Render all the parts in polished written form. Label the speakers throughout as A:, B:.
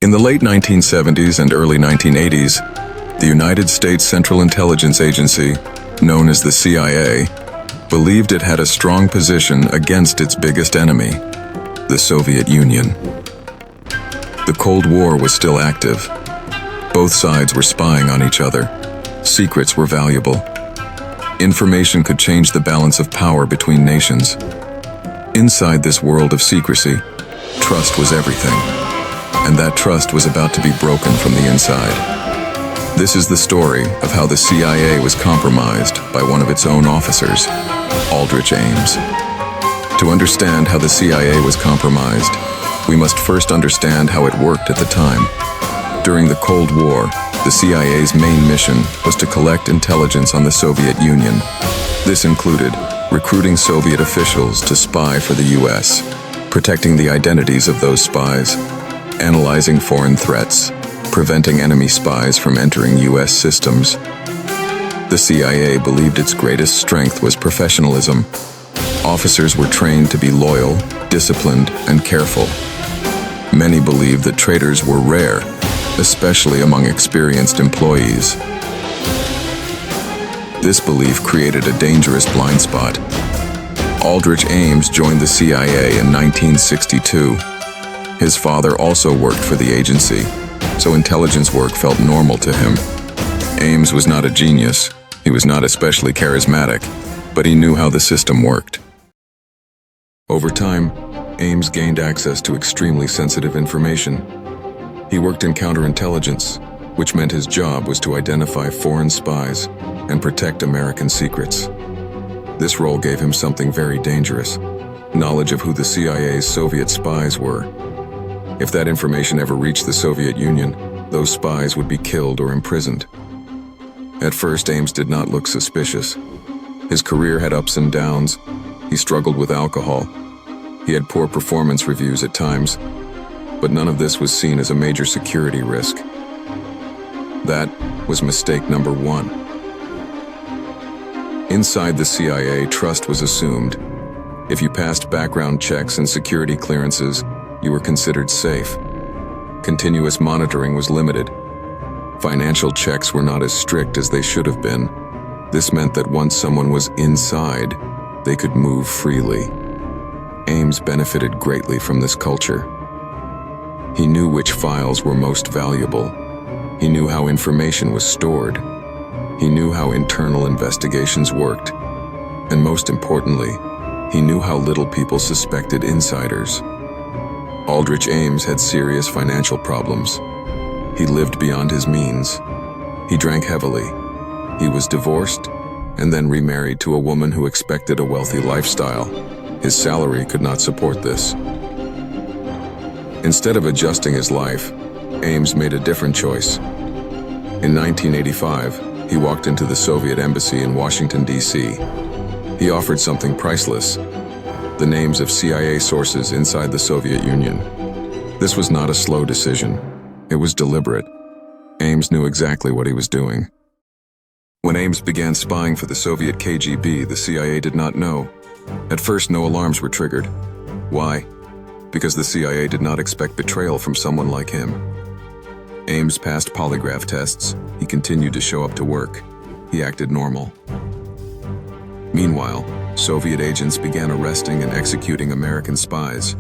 A: In the late 1970s and early 1980s, the United States Central Intelligence Agency, known as the CIA, believed it had a strong position against its biggest enemy, the Soviet Union. The Cold War was still active. Both sides were spying on each other. Secrets were valuable. Information could change the balance of power between nations. Inside this world of secrecy, trust was everything, and that trust was about to be broken from the inside. This is the story of how the CIA was compromised by one of its own officers, Aldrich Ames. To understand how the CIA was compromised, we must first understand how it worked at the time. During the Cold War, the CIA's main mission was to collect intelligence on the Soviet Union. This included recruiting Soviet officials to spy for the US, protecting the identities of those spies, analyzing foreign threats, preventing enemy spies from entering US systems. The CIA believed its greatest strength was professionalism. Officers were trained to be loyal, disciplined, and careful. Many believed that traitors were rare, especially among experienced employees. This belief created a dangerous blind spot. Aldrich Ames joined the CIA in 1962. His father also worked for the agency, so intelligence work felt normal to him. Ames was not a genius. He was not especially charismatic, but he knew how the system worked. Over time, Ames gained access to extremely sensitive information. He worked in counterintelligence, which meant his job was to identify foreign spies and protect American secrets. This role gave him something very dangerous: knowledge of who the CIA's Soviet spies were. If that information ever reached the Soviet Union, those spies would be killed or imprisoned. At first, Ames did not look suspicious. His career had ups and downs. He struggled with alcohol. He had poor performance reviews at times, but none of this was seen as a major security risk. That was mistake number one. Inside the CIA, trust was assumed. If you passed background checks and security clearances, you were considered safe. Continuous monitoring was limited. Financial checks were not as strict as they should have been. This meant that once someone was inside, they could move freely. Ames benefited greatly from this culture. He knew which files were most valuable. He knew how information was stored. He knew how internal investigations worked. And most importantly, he knew how little people suspected insiders. Aldrich Ames had serious financial problems. He lived beyond his means. He drank heavily. He was divorced and then remarried to a woman who expected a wealthy lifestyle. His salary could not support this. Instead of adjusting his life, Ames made a different choice. In 1985, he walked into the Soviet embassy in Washington, D.C. He offered something priceless: the names of CIA sources inside the Soviet Union. This was not a slow decision. It was deliberate. Ames knew exactly what he was doing. When Ames began spying for the Soviet KGB, the CIA did not know. At first, no alarms were triggered. Why? Because the CIA did not expect betrayal from someone like him. Ames passed polygraph tests. He continued to show up to work. He acted normal. Meanwhile, Soviet agents began arresting and executing American spies.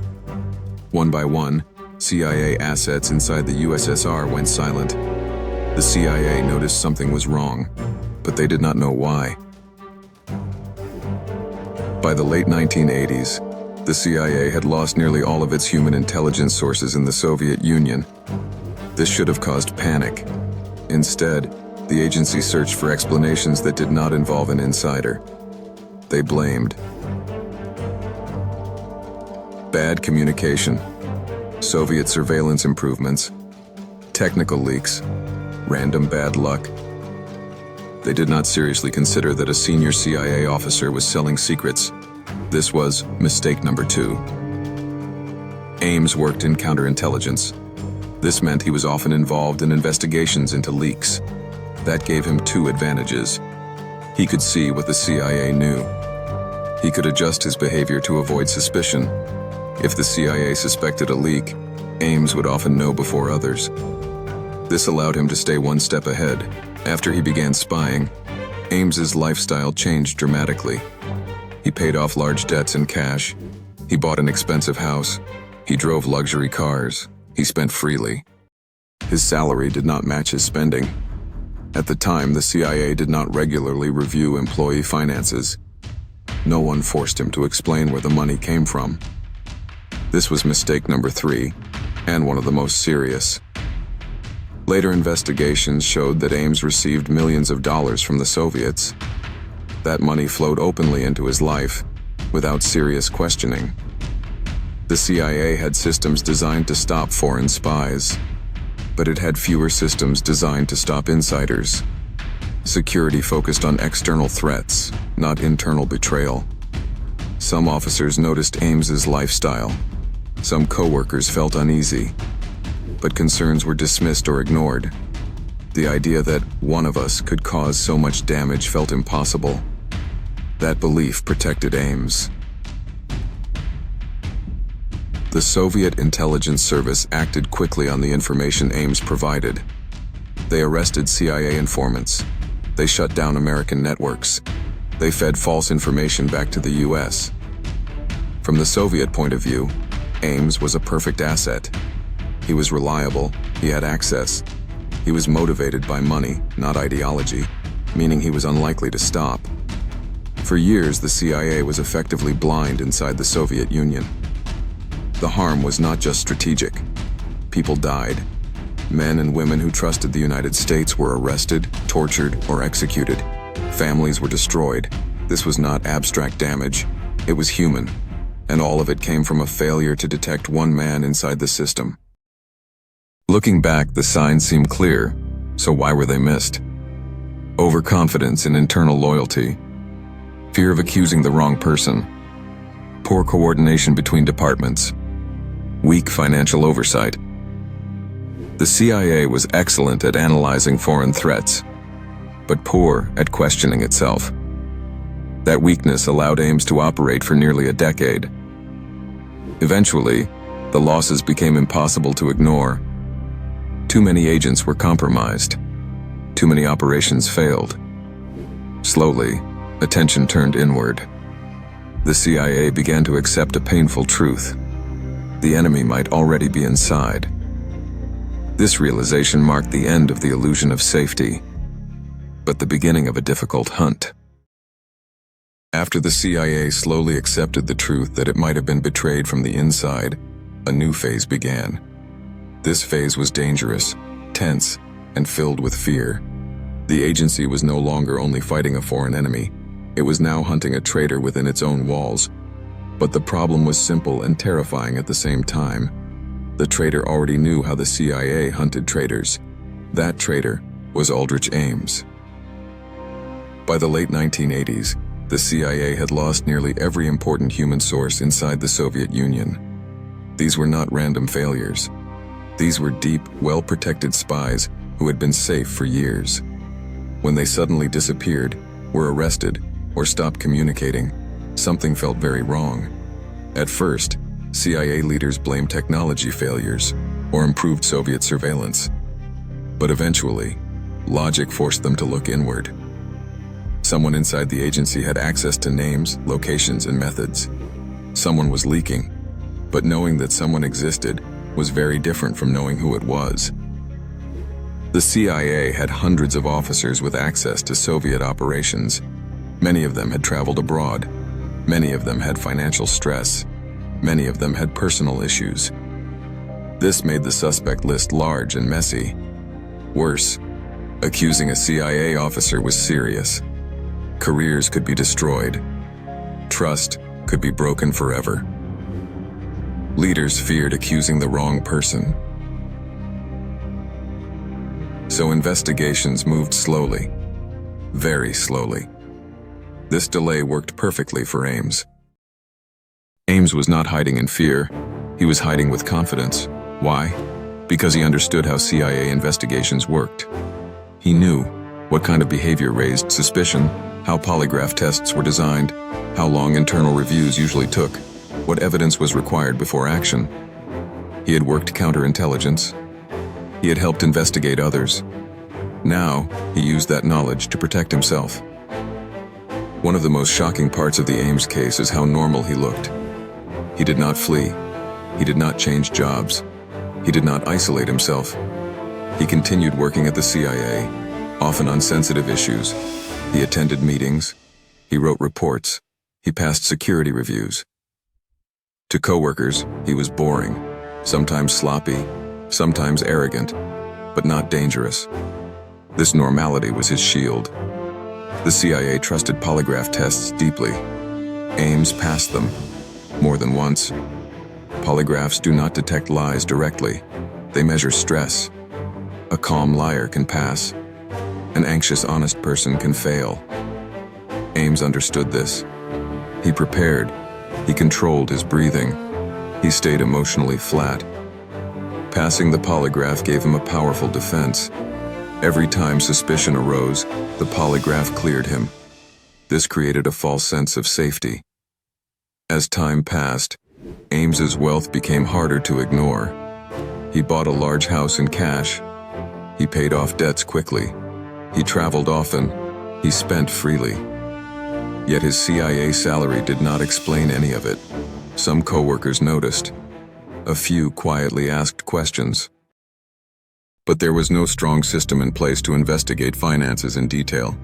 A: One by one, CIA assets inside the USSR went silent. The CIA noticed something was wrong, but they did not know why. By the late 1980s, the CIA had lost nearly all of its human intelligence sources in the Soviet Union. This should have caused panic. Instead, the agency searched for explanations that did not involve an insider. They blamed bad communication, Soviet surveillance improvements, technical leaks, random bad luck. They did not seriously consider that a senior CIA officer was selling secrets. This was mistake number two. Ames worked in counterintelligence. This meant he was often involved in investigations into leaks. That gave him two advantages. He could see what the CIA knew. He could adjust his behavior to avoid suspicion. If the CIA suspected a leak, Ames would often know before others. This allowed him to stay one step ahead. After he began spying, Ames's lifestyle changed dramatically. He paid off large debts in cash. He bought an expensive house. He drove luxury cars. He spent freely. His salary did not match his spending. At the time, the CIA did not regularly review employee finances. No one forced him to explain where the money came from. This was mistake number 3, and one of the most serious. Later investigations showed that Ames received millions of dollars from the Soviets. That money flowed openly into his life, without serious questioning. The CIA had systems designed to stop foreign spies, but it had fewer systems designed to stop insiders. Security focused on external threats, not internal betrayal. Some officers noticed Ames's lifestyle. Some coworkers felt uneasy, but concerns were dismissed or ignored. The idea that one of us could cause so much damage felt impossible. That belief protected Ames. The Soviet intelligence service acted quickly on the information Ames provided. They arrested CIA informants. They shut down American networks. They fed false information back to the US. From the Soviet point of view, Ames was a perfect asset. He was reliable, he had access. He was motivated by money, not ideology, meaning he was unlikely to stop. For years, the CIA was effectively blind inside the Soviet Union. The harm was not just strategic. People died. Men and women who trusted the United States were arrested, tortured, or executed. Families were destroyed. This was not abstract damage. It was human, and all of it came from a failure to detect one man inside the system. Looking back, the signs seem clear, so why were they missed? Overconfidence in internal loyalty, fear of accusing the wrong person, poor coordination between departments, weak financial oversight. The CIA was excellent at analyzing foreign threats, but poor at questioning itself. That weakness allowed Ames to operate for nearly a decade. Eventually, the losses became impossible to ignore. Too many agents were compromised. Too many operations failed. Slowly, attention turned inward. The CIA began to accept a painful truth. The enemy might already be inside. This realization marked the end of the illusion of safety, but the beginning of a difficult hunt. After the CIA slowly accepted the truth that it might have been betrayed from the inside, a new phase began. This phase was dangerous, tense, and filled with fear. The agency was no longer only fighting a foreign enemy, it was now hunting a traitor within its own walls. But the problem was simple and terrifying at the same time. The traitor already knew how the CIA hunted traitors. That traitor was Aldrich Ames. By the late 1980s, the CIA had lost nearly every important human source inside the Soviet Union. These were not random failures. These were deep, well-protected spies who had been safe for years. When they suddenly disappeared, were arrested, or stopped communicating, something felt very wrong. At first, CIA leaders blamed technology failures or improved Soviet surveillance. But eventually, logic forced them to look inward. Someone inside the agency had access to names, locations, and methods. Someone was leaking, but knowing that someone existed was very different from knowing who it was. The CIA had hundreds of officers with access to Soviet operations. Many of them had traveled abroad. Many of them had financial stress. Many of them had personal issues. This made the suspect list large and messy. Worse, accusing a CIA officer was serious. Careers could be destroyed. Trust could be broken forever. Leaders feared accusing the wrong person. So investigations moved slowly, very slowly. This delay worked perfectly for Ames. Ames was not hiding in fear, he was hiding with confidence. Why? Because he understood how CIA investigations worked. He knew what kind of behavior raised suspicion, how polygraph tests were designed, how long internal reviews usually took, what evidence was required before action. He had worked counterintelligence. He had helped investigate others. Now, he used that knowledge to protect himself. One of the most shocking parts of the Ames case is how normal he looked. He did not flee. He did not change jobs. He did not isolate himself. He continued working at the CIA, often on sensitive issues. He attended meetings. He wrote reports. He passed security reviews. To coworkers, he was boring, sometimes sloppy, sometimes arrogant, but not dangerous. This normality was his shield. The CIA trusted polygraph tests deeply. Ames passed them, more than once. Polygraphs do not detect lies directly. They measure stress. A calm liar can pass. An anxious, honest person can fail. Ames understood this. He prepared. He controlled his breathing. He stayed emotionally flat. Passing the polygraph gave him a powerful defense. Every time suspicion arose, the polygraph cleared him. This created a false sense of safety. As time passed, Ames's wealth became harder to ignore. He bought a large house in cash. He paid off debts quickly. He traveled often. He spent freely. Yet his CIA salary did not explain any of it. Some coworkers noticed. A few quietly asked questions. But there was no strong system in place to investigate finances in detail.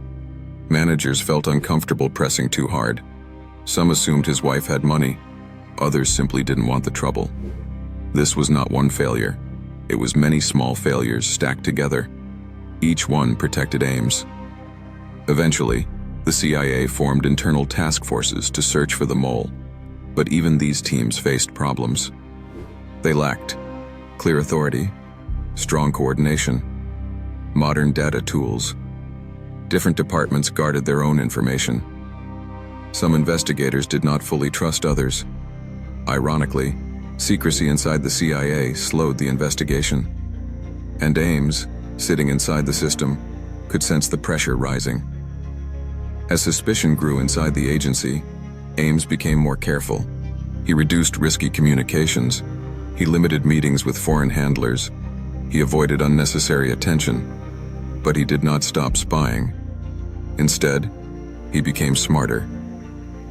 A: Managers felt uncomfortable pressing too hard. Some assumed his wife had money. Others simply didn't want the trouble. This was not one failure. It was many small failures stacked together. Each one protected Ames. Eventually, the CIA formed internal task forces to search for the mole. But even these teams faced problems. They lacked clear authority, strong coordination, modern data tools. Different departments guarded their own information. Some investigators did not fully trust others. Ironically, secrecy inside the CIA slowed the investigation. And Ames, sitting inside the system, could sense the pressure rising. As suspicion grew inside the agency, Ames became more careful. He reduced risky communications. He limited meetings with foreign handlers. He avoided unnecessary attention. But he did not stop spying. Instead, he became smarter.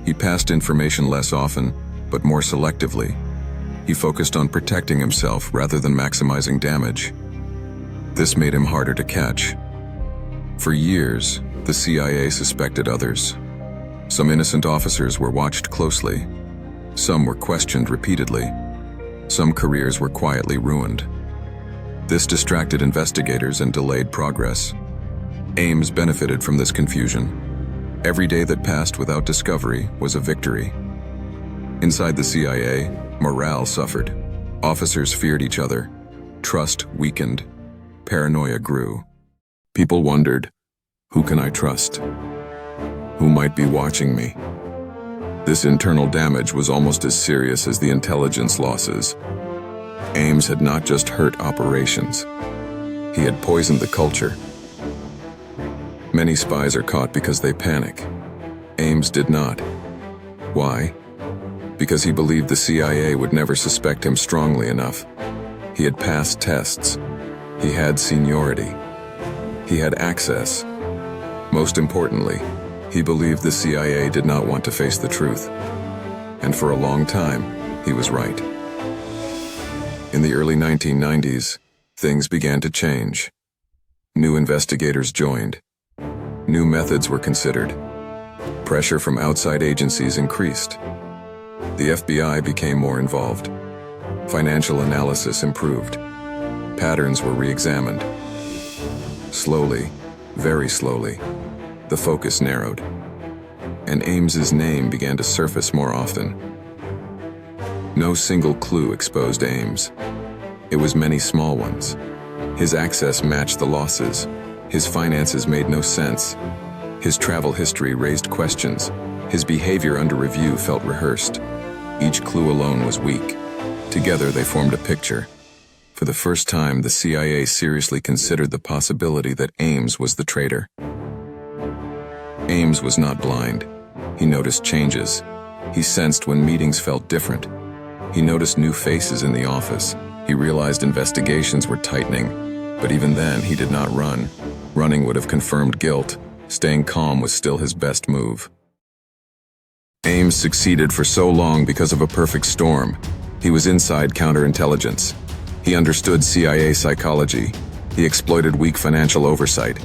A: He passed information less often, but more selectively. He focused on protecting himself rather than maximizing damage. This made him harder to catch. For years, the CIA suspected others. Some innocent officers were watched closely. Some were questioned repeatedly. Some careers were quietly ruined. This distracted investigators and delayed progress. Ames benefited from this confusion. Every day that passed without discovery was a victory. Inside the CIA, morale suffered. Officers feared each other. Trust weakened. Paranoia grew. People wondered, who can I trust? Who might be watching me? This internal damage was almost as serious as the intelligence losses. Ames had not just hurt operations. He had poisoned the culture. Many spies are caught because they panic. Ames did not. Why? Because he believed the CIA would never suspect him strongly enough. He had passed tests. He had seniority. He had access. Most importantly, he believed the CIA did not want to face the truth. And for a long time, he was right. In the early 1990s, things began to change. New investigators joined. New methods were considered. Pressure from outside agencies increased. The FBI became more involved. Financial analysis improved. Patterns were re-examined. Slowly, very slowly, the focus narrowed. And Ames's name began to surface more often. No single clue exposed Ames. It was many small ones. His access matched the losses. His finances made no sense. His travel history raised questions. His behavior under review felt rehearsed. Each clue alone was weak. Together they formed a picture. For the first time, the CIA seriously considered the possibility that Ames was the traitor. Ames was not blind. He noticed changes. He sensed when meetings felt different. He noticed new faces in the office. He realized investigations were tightening, but even then he did not run. Running would have confirmed guilt. Staying calm was still his best move. Ames succeeded for so long because of a perfect storm. He was inside counterintelligence. He understood CIA psychology. He exploited weak financial oversight.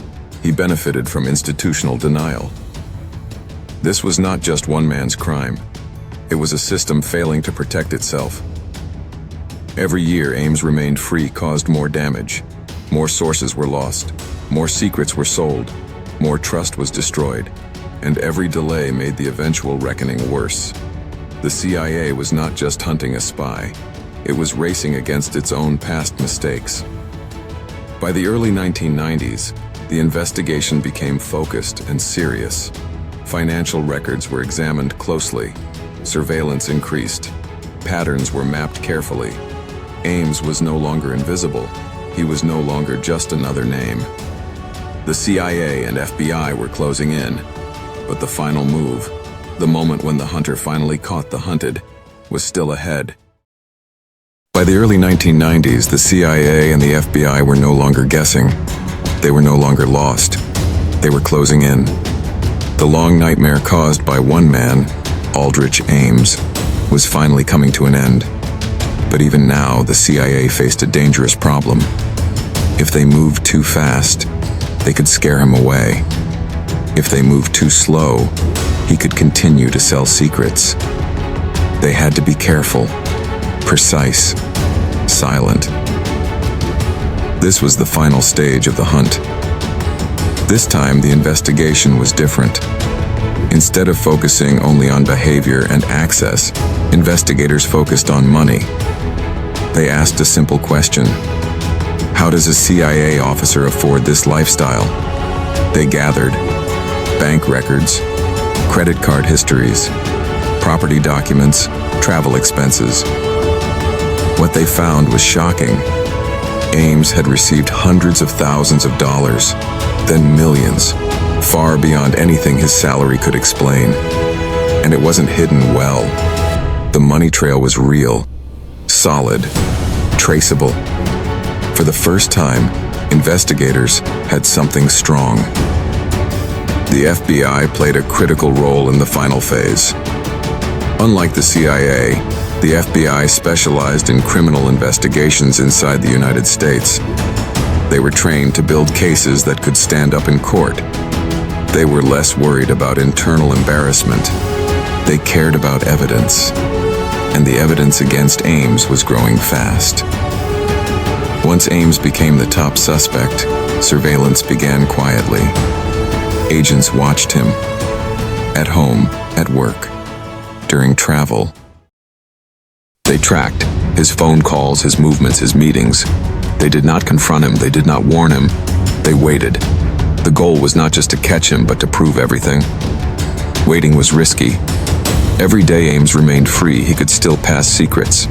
A: He benefited from institutional denial. This was not just one man's crime. It was a system failing to protect itself. Every year, Ames remained free caused more damage. More sources were lost. More secrets were sold. More trust was destroyed. And every delay made the eventual reckoning worse. The CIA was not just hunting a spy. It was racing against its own past mistakes. By the early 1990s, the investigation became focused and serious. Financial records were examined closely. Surveillance increased. Patterns were mapped carefully. Ames was no longer invisible. He was no longer just another name. The CIA and FBI were closing in, but the final move, the moment when the hunter finally caught the hunted, was still ahead. By the early 1990s, the CIA and the FBI were no longer guessing. They were no longer lost. They were closing in. The long nightmare caused by one man, Aldrich Ames, was finally coming to an end. But even now, the CIA faced a dangerous problem. If they moved too fast, they could scare him away. If they moved too slow, he could continue to sell secrets. They had to be careful, precise, silent. This was the final stage of the hunt. This time, the investigation was different. Instead of focusing only on behavior and access, investigators focused on money. They asked a simple question: how does a CIA officer afford this lifestyle? They gathered bank records, credit card histories, property documents, travel expenses. What they found was shocking. Ames had received hundreds of thousands of dollars, then millions, far beyond anything his salary could explain. And it wasn't hidden well. The money trail was real, solid, traceable. For the first time, investigators had something strong. The FBI played a critical role in the final phase. Unlike the CIA, the FBI specialized in criminal investigations inside the United States. They were trained to build cases that could stand up in court. They were less worried about internal embarrassment. They cared about evidence. And the evidence against Ames was growing fast. Once Ames became the top suspect, surveillance began quietly. Agents watched him, at home, at work, during travel. They tracked his phone calls, his movements, his meetings. They did not confront him, they did not warn him. They waited. The goal was not just to catch him, but to prove everything. Waiting was risky. Every day Ames remained free, he could still pass secrets.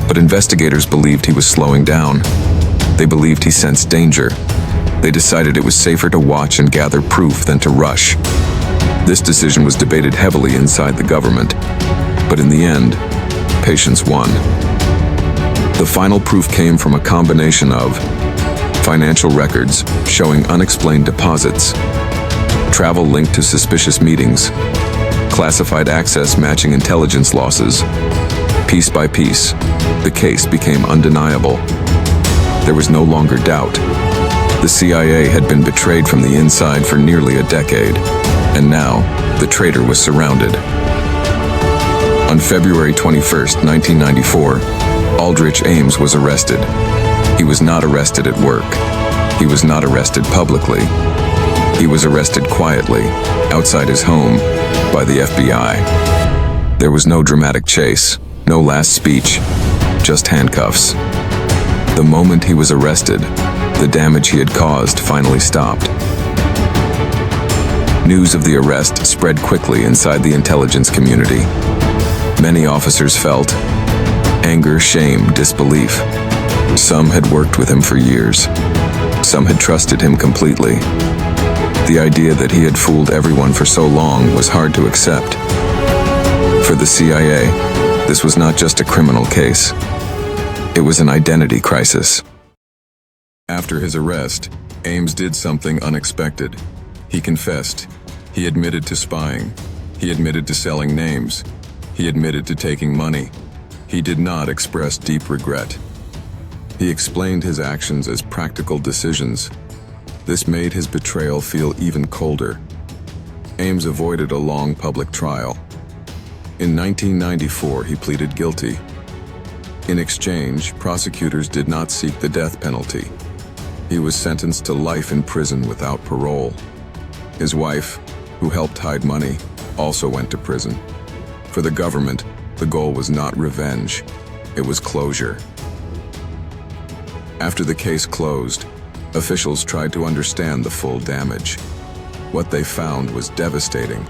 A: But investigators believed he was slowing down. They believed he sensed danger. They decided it was safer to watch and gather proof than to rush. This decision was debated heavily inside the government. But in the end, patience won. The final proof came from a combination of financial records showing unexplained deposits, travel linked to suspicious meetings, classified access matching intelligence losses. Piece by piece, the case became undeniable. There was no longer doubt. The CIA had been betrayed from the inside for nearly a decade, and now the traitor was surrounded. On February 21st, 1994, Aldrich Ames was arrested. He was not arrested at work. He was not arrested publicly. He was arrested quietly, outside his home, by the FBI. There was no dramatic chase, no last speech, just handcuffs. The moment he was arrested, the damage he had caused finally stopped. News of the arrest spread quickly inside the intelligence community. Many officers felt anger, shame, disbelief. Some had worked with him for years. Some had trusted him completely. The idea that he had fooled everyone for so long was hard to accept. For the CIA, this was not just a criminal case. It was an identity crisis. After his arrest, Ames did something unexpected. He confessed. He admitted to spying. He admitted to selling names. He admitted to taking money. He did not express deep regret. He explained his actions as practical decisions. This made his betrayal feel even colder. Ames avoided a long public trial. In 1994, he pleaded guilty. In exchange, prosecutors did not seek the death penalty. He was sentenced to life in prison without parole. His wife, who helped hide money, also went to prison. For the government, the goal was not revenge, it was closure. After the case closed, officials tried to understand the full damage. What they found was devastating.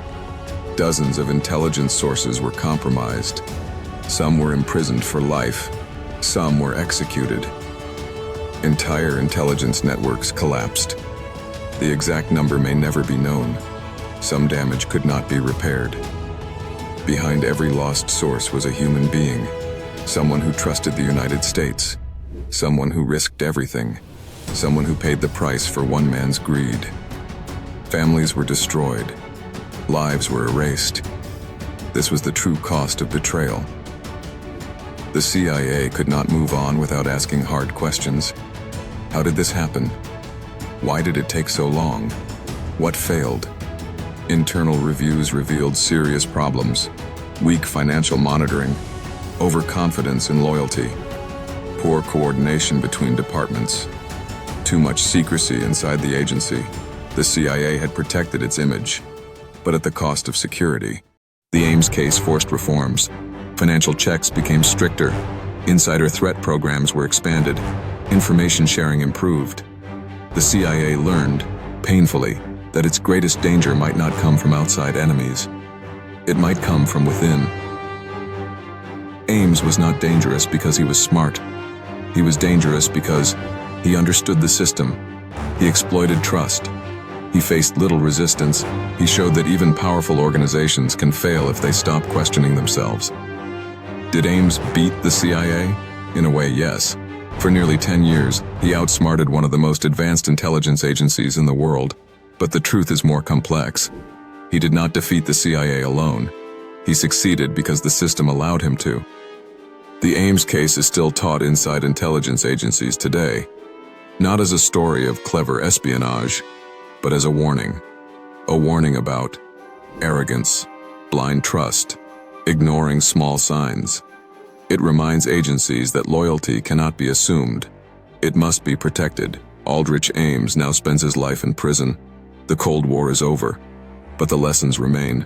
A: Dozens of intelligence sources were compromised. Some were imprisoned for life. Some were executed. Entire intelligence networks collapsed. The exact number may never be known. Some damage could not be repaired. Behind every lost source was a human being, someone who trusted the United States, someone who risked everything, someone who paid the price for one man's greed. Families were destroyed. Lives were erased. This was the true cost of betrayal. The CIA could not move on without asking hard questions. How did this happen? Why did it take so long? What failed? Internal reviews revealed serious problems: weak financial monitoring, overconfidence in loyalty, poor coordination between departments, too much secrecy inside the agency. The CIA had protected its image, but at the cost of security. The Ames case forced reforms. Financial checks became stricter. Insider threat programs were expanded. Information sharing improved. The CIA learned, painfully, that its greatest danger might not come from outside enemies. It might come from within. Ames was not dangerous because he was smart. He was dangerous because he understood the system. He exploited trust. He faced little resistance. He showed that even powerful organizations can fail if they stop questioning themselves. Did Ames beat the CIA? In a way, yes. For nearly 10 years, he outsmarted one of the most advanced intelligence agencies in the world. But the truth is more complex. He did not defeat the CIA alone. He succeeded because the system allowed him to. The Ames case is still taught inside intelligence agencies today, not as a story of clever espionage, but as a warning. A warning about arrogance, blind trust, ignoring small signs. It reminds agencies that loyalty cannot be assumed. It must be protected. Aldrich Ames now spends his life in prison. The Cold War is over, but the lessons remain.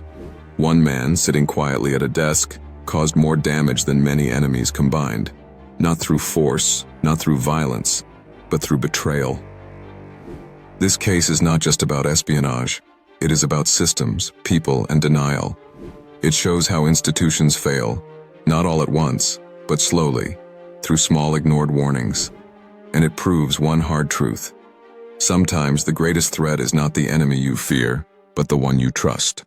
A: One man sitting quietly at a desk caused more damage than many enemies combined, not through force, not through violence, but through betrayal. This case is not just about espionage. It is about systems, people, and denial. It shows how institutions fail, not all at once, but slowly, through small ignored warnings. And it proves one hard truth. Sometimes the greatest threat is not the enemy you fear, but the one you trust.